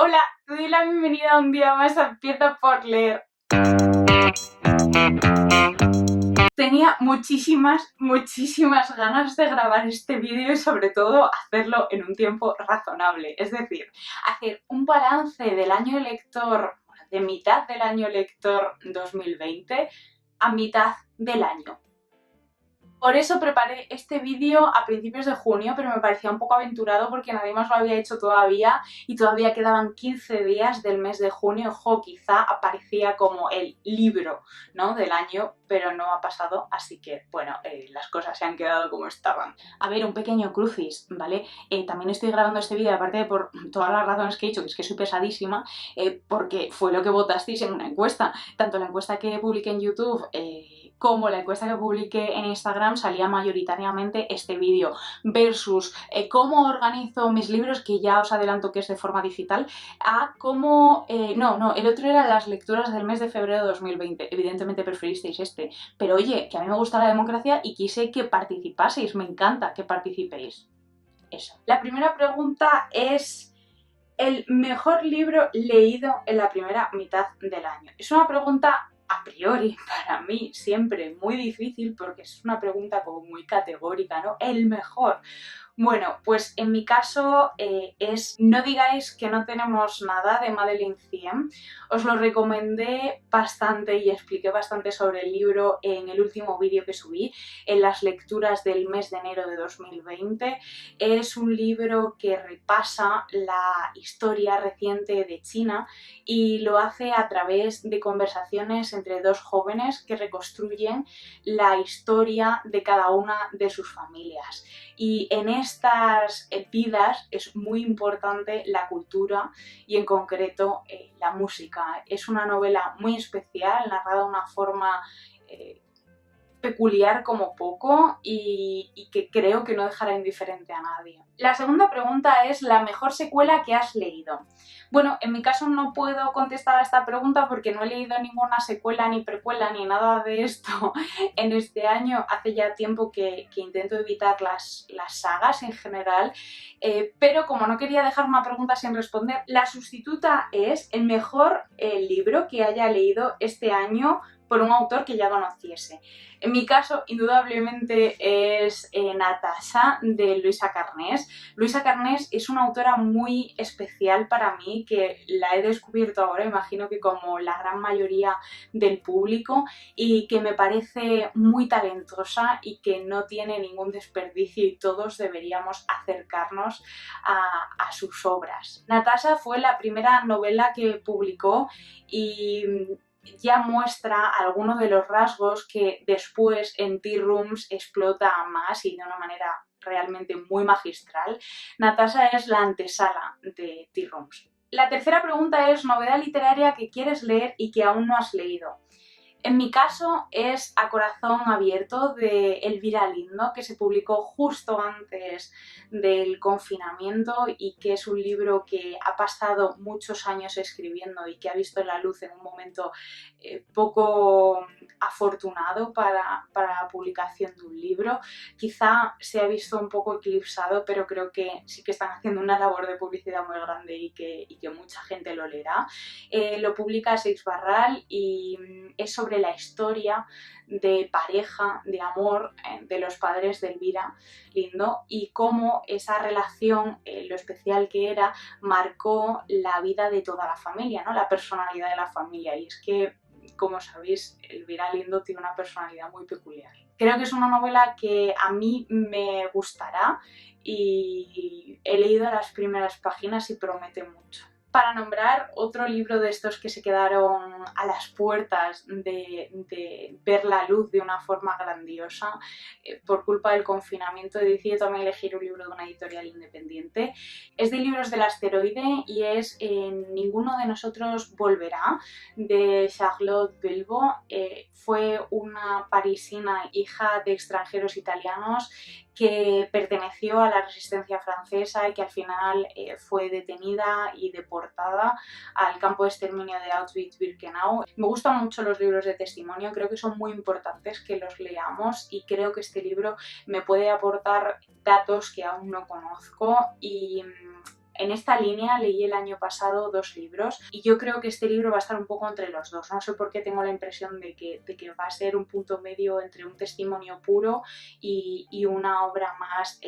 Hola, te doy la bienvenida un día más a Empieza por leer. Tenía muchísimas ganas de grabar este vídeo y sobre todo hacerlo en un tiempo razonable. Es decir, hacer un balance del año lector, de mitad del año lector 2020 a mitad del año. Por eso preparé este vídeo a principios de junio, pero me parecía un poco aventurado porque nadie más lo había hecho todavía y todavía quedaban 15 días del mes de junio. Ojo, quizá aparecía como el libro, ¿no?, del año, pero no ha pasado, así que, bueno, las cosas se han quedado como estaban. A ver, un pequeño crucis, ¿vale? También estoy grabando este vídeo, aparte de por todas las razones que he dicho, que es que soy pesadísima, porque fue lo que votasteis en una encuesta. Tanto la encuesta que publiqué en YouTube como la encuesta que publiqué en Instagram salía mayoritariamente este vídeo versus cómo organizo mis libros, que ya os adelanto que es de forma digital, a cómo... el otro era las lecturas del mes de febrero de 2020. Evidentemente preferisteis este, pero oye, que a mí me gusta la democracia y quise que participaseis, me encanta que participéis. Eso. La primera pregunta es: el mejor libro leído en la primera mitad del año. Es una pregunta a priori para mí siempre muy difícil porque es una pregunta como muy categórica, ¿no? El mejor. Bueno, pues en mi caso es No digáis que no tenemos nada, de Madeleine Ziem. Os lo recomendé bastante y expliqué bastante sobre el libro en el último vídeo que subí, en las lecturas del mes de enero de 2020. Es un libro que repasa la historia reciente de China y lo hace a través de conversaciones entre dos jóvenes que reconstruyen la historia de cada una de sus familias. Y en estas vidas es muy importante la cultura y en concreto la música. Es una novela muy especial, narrada de una forma peculiar como poco y que creo que no dejará indiferente a nadie. La segunda pregunta es: ¿la mejor secuela que has leído? Bueno, en mi caso no puedo contestar a esta pregunta porque no he leído ninguna secuela ni precuela ni nada de esto en este año. Hace ya tiempo que intento evitar las sagas en general, pero como no quería dejar una pregunta sin responder, la sustituta es el mejor libro que haya leído este año por un autor que ya conociese. En mi caso, indudablemente es Natasha, de Luisa Carnés. Luisa Carnés es una autora muy especial para mí, que la he descubierto ahora, imagino que como la gran mayoría del público, y que me parece muy talentosa y que no tiene ningún desperdicio y todos deberíamos acercarnos a sus obras. Natasha fue la primera novela que publicó y ya muestra algunos de los rasgos que después en Tea Rooms explota más y de una manera realmente muy magistral. Natasha es la antesala de Tea Rooms. La tercera pregunta es: novedad literaria que quieres leer y que aún no has leído. En mi caso es A corazón abierto, de Elvira Lindo, que se publicó justo antes del confinamiento y que es un libro que ha pasado muchos años escribiendo y que ha visto la luz en un momento poco afortunado para la publicación de un libro. Quizá se ha visto un poco eclipsado, pero creo que sí que están haciendo una labor de publicidad muy grande y que mucha gente lo leerá. Lo publica Seix Barral y es sobre la historia de pareja, de amor de los padres de Elvira Lindo y cómo esa relación, lo especial que era, marcó la vida de toda la familia, ¿no?, la personalidad de la familia. Y es que, como sabéis, Elvira Lindo tiene una personalidad muy peculiar. Creo que es una novela que a mí me gustará y he leído las primeras páginas y promete mucho. Para nombrar otro libro de estos que se quedaron a las puertas de ver la luz de una forma grandiosa por culpa del confinamiento, he decidido también elegir un libro de una editorial independiente. Es de Libros del Asteroide y es Ninguno de nosotros volverá, de Charlotte Belbo. Fue una parisina, hija de extranjeros italianos, que perteneció a la resistencia francesa y que al final fue detenida y deportada al campo de exterminio de Auschwitz-Birkenau. Me gustan mucho los libros de testimonio, creo que son muy importantes que los leamos y creo que este libro me puede aportar datos que aún no conozco y en esta línea leí el año pasado 2 libros y yo creo que este libro va a estar un poco entre los dos. No sé por qué tengo la impresión de que va a ser un punto medio entre un testimonio puro y una obra más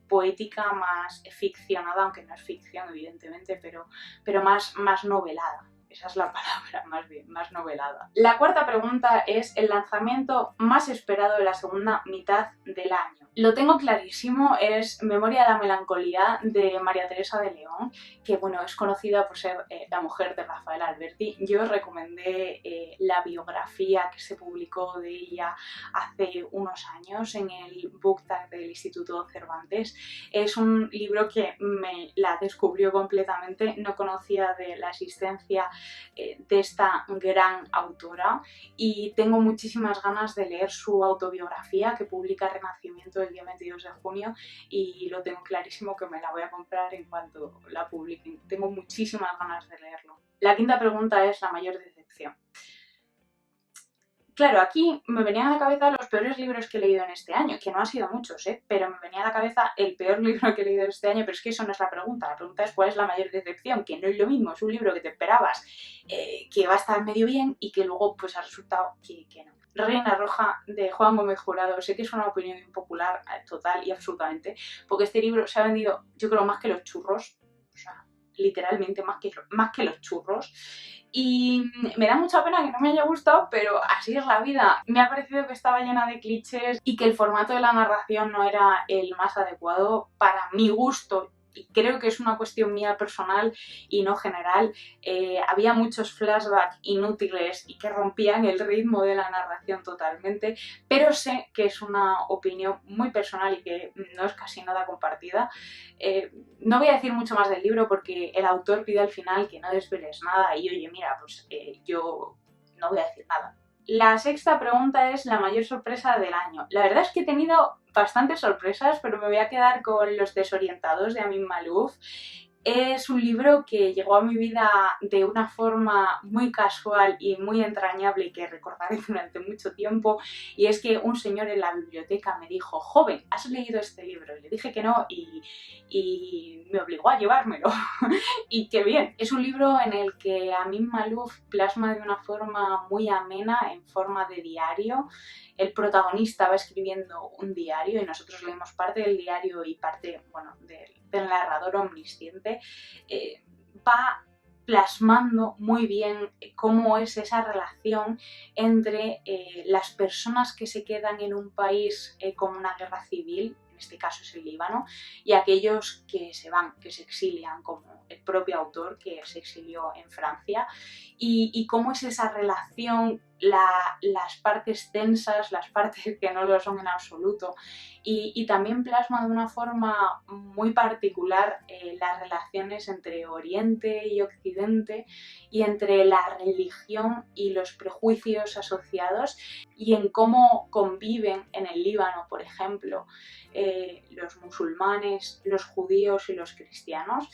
poética, más ficcionada, aunque no es ficción evidentemente, pero más novelada. Esa es la palabra, más bien, más novelada. La cuarta pregunta es el lanzamiento más esperado de la segunda mitad del año. Lo tengo clarísimo, es Memoria de la melancolía de María Teresa de León, que bueno, es conocida por ser la mujer de Rafael Alberti. Yo os recomendé la biografía que se publicó de ella hace unos años en el Book Tag del Instituto Cervantes. Es un libro que me la descubrió completamente, no conocía de la existencia de esta gran autora y tengo muchísimas ganas de leer su autobiografía que publica Renacimiento el día 22 de junio y lo tengo clarísimo que me la voy a comprar en cuanto la publiquen. Tengo muchísimas ganas de leerlo. La quinta pregunta es la mayor decepción. Claro, aquí me venían a la cabeza los peores libros que he leído en este año, que no han sido muchos, pero me venía a la cabeza el peor libro que he leído este año, pero es que eso no es la pregunta es cuál es la mayor decepción, que no es lo mismo, es un libro que te esperabas que va a estar medio bien y que luego pues ha resultado que no. Reina Roja de Juan Gómez Jurado, sé que es una opinión impopular total y absolutamente, porque este libro se ha vendido yo creo más que los churros, o sea, literalmente más que los churros. Y me da mucha pena que no me haya gustado, pero así es la vida. Me ha parecido que estaba llena de clichés y que el formato de la narración no era el más adecuado para mi gusto. Y creo que es una cuestión mía personal y no general. Había muchos flashbacks inútiles y que rompían el ritmo de la narración totalmente, pero sé que es una opinión muy personal y que no es casi nada compartida. No voy a decir mucho más del libro porque el autor pide al final que no desveles nada y oye, mira, pues yo no voy a decir nada. La sexta pregunta es la mayor sorpresa del año. La verdad es que he tenido bastantes sorpresas, pero me voy a quedar con Los desorientados de Amin Maalouf. Es un libro que llegó a mi vida de una forma muy casual y muy entrañable y que recordaré durante mucho tiempo, y es que un señor en la biblioteca me dijo: joven, ¿has leído este libro? Y le dije que no y me obligó a llevármelo. Y qué bien, es un libro en el que Amin Maalouf plasma de una forma muy amena, en forma de diario. El protagonista va escribiendo un diario y nosotros leemos parte del diario y parte, bueno, del narrador omnisciente. Va plasmando muy bien cómo es esa relación entre las personas que se quedan en un país con una guerra civil, en este caso es el Líbano, y aquellos que se van, que se exilian, como el propio autor que se exilió en Francia, y cómo es esa relación, las partes tensas, las partes que no lo son en absoluto, y también plasma de una forma muy particular las relaciones entre Oriente y Occidente y entre la religión y los prejuicios asociados y en cómo conviven en el Líbano, por ejemplo, los musulmanes, los judíos y los cristianos.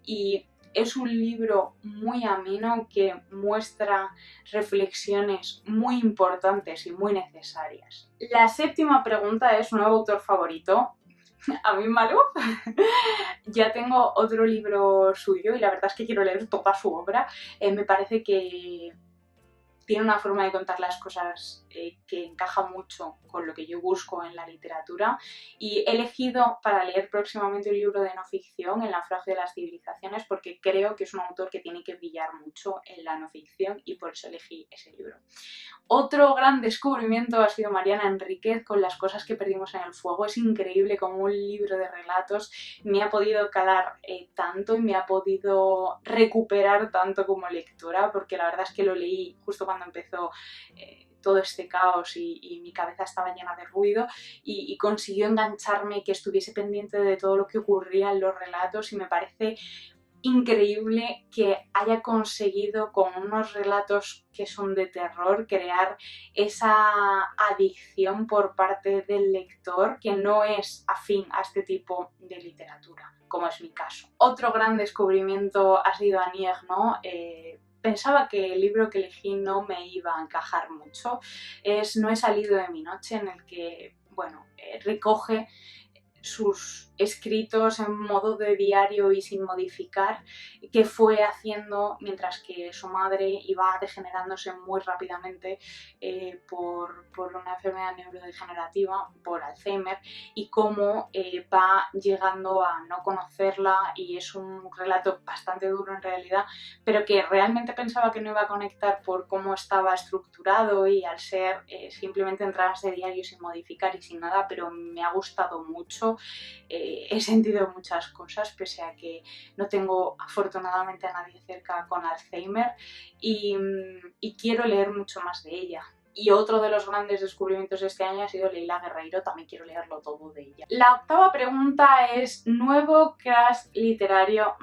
Y es un libro muy ameno que muestra reflexiones muy importantes y muy necesarias. La séptima pregunta es: ¿nuevo autor favorito? Amin Maalouf. Ya tengo otro libro suyo y la verdad es que quiero leer toda su obra. Me parece que tiene una forma de contar las cosas que encaja mucho con lo que yo busco en la literatura, y he elegido para leer próximamente un libro de no ficción, El naufragio de las civilizaciones, porque creo que es un autor que tiene que brillar mucho en la no ficción y por eso elegí ese libro. Otro gran descubrimiento ha sido Mariana Enríquez con Las cosas que perdimos en el fuego. Es increíble cómo un libro de relatos me ha podido calar tanto y me ha podido recuperar tanto como lectora, porque la verdad es que lo leí justo cuando empezó todo este caos y mi cabeza estaba llena de ruido, y consiguió engancharme, que estuviese pendiente de todo lo que ocurría en los relatos, y me parece increíble que haya conseguido con unos relatos que son de terror crear esa adicción por parte del lector que no es afín a este tipo de literatura, como es mi caso. Otro gran descubrimiento ha sido Annie Ernaux. Pensaba que el libro que elegí no me iba a encajar mucho. No he salido de mi noche, en el que, bueno, recoge sus escritos en modo de diario y sin modificar, que fue haciendo mientras que su madre iba degenerándose muy rápidamente por una enfermedad neurodegenerativa, por Alzheimer, y cómo va llegando a no conocerla, y es un relato bastante duro en realidad, pero que realmente pensaba que no iba a conectar por cómo estaba estructurado y al ser simplemente entradas de diario sin modificar y sin nada, pero me ha gustado mucho. He sentido muchas cosas, pese a que no tengo afortunadamente a nadie cerca con Alzheimer, y quiero leer mucho más de ella. Y otro de los grandes descubrimientos de este año ha sido Leila Guerreiro, también quiero leerlo todo de ella. La octava pregunta es, ¿nuevo crush literario?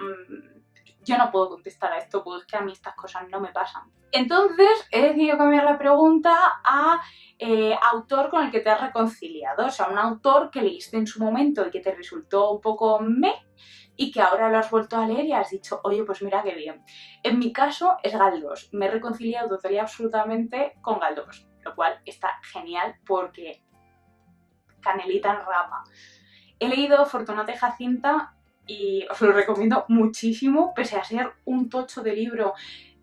Yo no puedo contestar a esto porque es que a mí estas cosas no me pasan. Entonces he decidido cambiar la pregunta a autor con el que te has reconciliado, o sea, un autor que leíste en su momento y que te resultó un poco meh, y que ahora lo has vuelto a leer y has dicho, oye, pues mira qué bien. En mi caso es Galdós, me he reconciliado total y absolutamente con Galdós, lo cual está genial porque canelita en rama. He leído Fortunata y Jacinta y os lo recomiendo muchísimo, pese a ser un tocho de libro.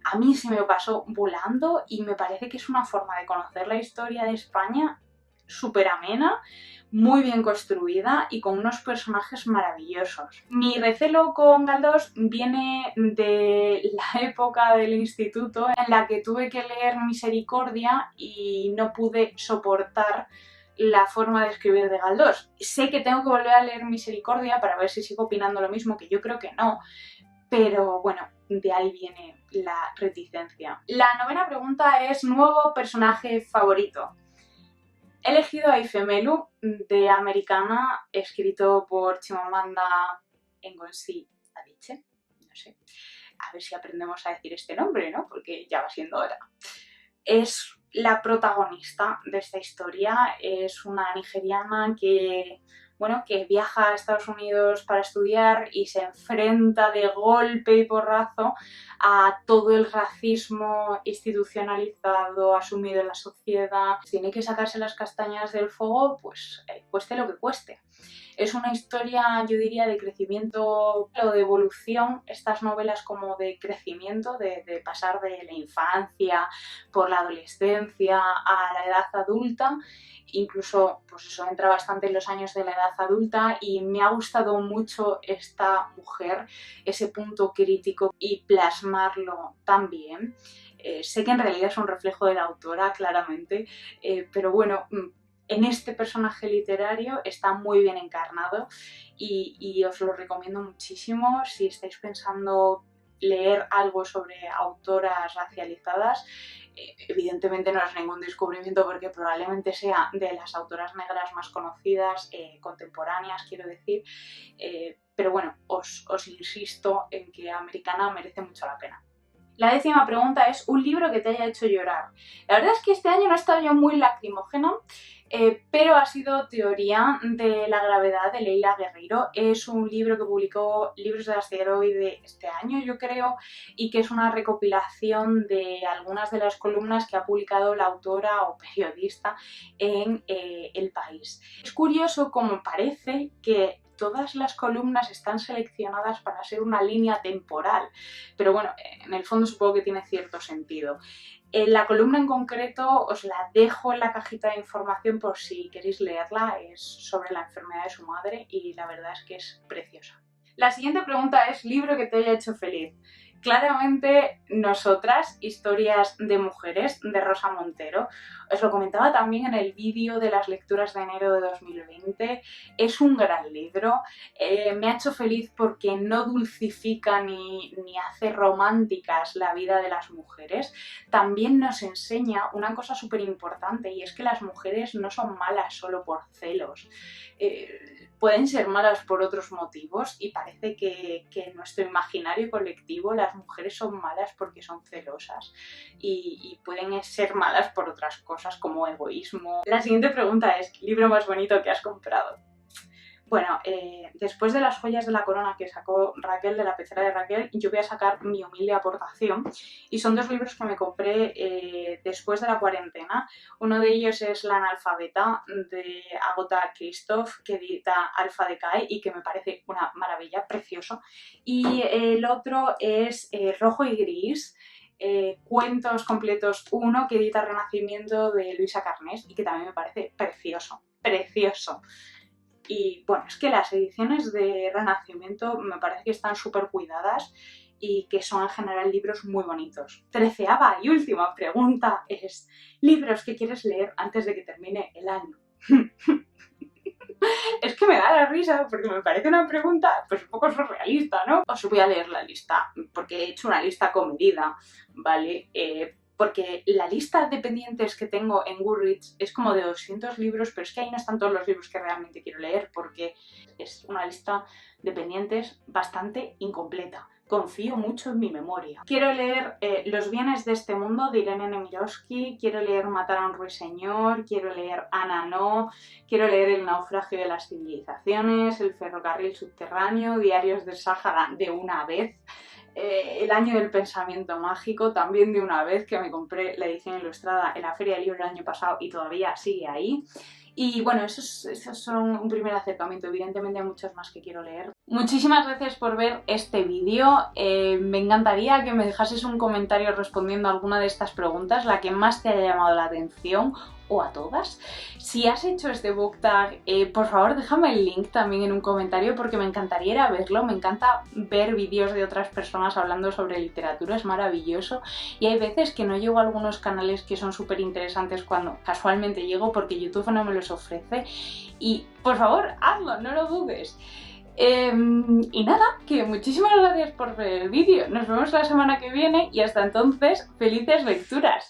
A mí se me pasó volando y me parece que es una forma de conocer la historia de España súper amena, muy bien construida y con unos personajes maravillosos. Mi recelo con Galdós viene de la época del instituto en la que tuve que leer Misericordia y no pude soportar la forma de escribir de Galdós. Sé que tengo que volver a leer Misericordia para ver si sigo opinando lo mismo, que yo creo que no, pero bueno, de ahí viene la reticencia. La novena pregunta es nuevo personaje favorito. He elegido a Ifemelu de Americana, escrito por Chimamanda Ngozi Adichie. No sé, a ver si aprendemos a decir este nombre, ¿no? Porque ya va siendo hora. Es la protagonista de esta historia, es una nigeriana que, bueno, que viaja a Estados Unidos para estudiar y se enfrenta de golpe y porrazo a todo el racismo institucionalizado, asumido en la sociedad. Tiene que sacarse las castañas del fuego, pues cueste lo que cueste. Es una historia, yo diría, de crecimiento o de evolución, estas novelas como de crecimiento, de pasar de la infancia por la adolescencia a la edad adulta, incluso pues eso entra bastante en los años de la edad adulta, y me ha gustado mucho esta mujer, ese punto crítico y plasmarlo tan bien. Sé que en realidad es un reflejo de la autora, claramente, pero bueno, en este personaje literario está muy bien encarnado y os lo recomiendo muchísimo si estáis pensando leer algo sobre autoras racializadas. Evidentemente no es ningún descubrimiento porque probablemente sea de las autoras negras más conocidas, contemporáneas, quiero decir, pero bueno, os insisto en que Americana merece mucho la pena. La décima pregunta es un libro que te haya hecho llorar. La verdad es que este año no he estado yo muy lacrimógena, pero ha sido Teoría de la gravedad de Leila Guerreiro. Es un libro que publicó Libros de Asteroide este año, yo creo, y que es una recopilación de algunas de las columnas que ha publicado la autora o periodista en El País. Es curioso cómo parece que todas las columnas están seleccionadas para ser una línea temporal, pero bueno, en el fondo supongo que tiene cierto sentido. La columna en concreto os la dejo en la cajita de información por si queréis leerla, es sobre la enfermedad de su madre y la verdad es que es preciosa. La siguiente pregunta es libro que te haya hecho feliz. Claramente Nosotras, historias de mujeres, de Rosa Montero. Os lo comentaba también en el vídeo de las lecturas de enero de 2020. Es un gran libro. Me ha hecho feliz porque no dulcifica ni hace románticas la vida de las mujeres. También nos enseña una cosa súper importante, y es que las mujeres no son malas solo por celos. Pueden ser malas por otros motivos, y parece que en nuestro imaginario colectivo las mujeres son malas porque son celosas, y pueden ser malas por otras cosas como egoísmo. La siguiente pregunta es, ¿libro más bonito que has comprado? Bueno, después de las joyas de la corona que sacó Raquel, de la pecera de Raquel, yo voy a sacar mi humilde aportación, y son 2 libros que me compré después de la cuarentena. Uno de ellos es La analfabeta, de Agatha Christoph, que edita Alpha Decay y que me parece una maravilla, precioso. Y el otro es Rojo y Gris, cuentos completos 1, que edita Renacimiento, de Luisa Carnés, y que también me parece precioso, precioso. Y bueno, es que las ediciones de Renacimiento me parece que están súper cuidadas y que son en general libros muy bonitos. 13ª y última pregunta es: libros que quieres leer antes de que termine el año. Es que me da la risa porque me parece una pregunta pues un poco surrealista, ¿no? Os voy a leer la lista, porque he hecho una lista comedida, ¿vale? Porque la lista de pendientes que tengo en Goodreads es como de 200 libros, pero es que ahí no están todos los libros que realmente quiero leer, porque es una lista de pendientes bastante incompleta. Confío mucho en mi memoria. Quiero leer Los bienes de este mundo, de Irene Nemirovsky, quiero leer Matar a un ruiseñor, quiero leer Ana No, quiero leer El naufragio de las civilizaciones, El ferrocarril subterráneo, Diarios del Sáhara, de una vez. El año del pensamiento mágico, también de una vez, que me compré la edición ilustrada en la Feria del Libro el año pasado y todavía sigue ahí. Y bueno, esos son un primer acercamiento. Evidentemente hay muchos más que quiero leer. Muchísimas gracias por ver este vídeo. Me encantaría que me dejases un comentario respondiendo a alguna de estas preguntas, la que más te haya llamado la atención, o a todas. Si has hecho este book tag, por favor déjame el link también en un comentario, porque me encantaría ir a verlo. Me encanta ver vídeos de otras personas hablando sobre literatura, es maravilloso, y hay veces que no llego a algunos canales que son súper interesantes cuando casualmente llego, porque YouTube no me los ofrece, y por favor hazlo, no lo dudes. Y nada, que muchísimas gracias por ver el vídeo. Nos vemos la semana que viene y hasta entonces, felices lecturas.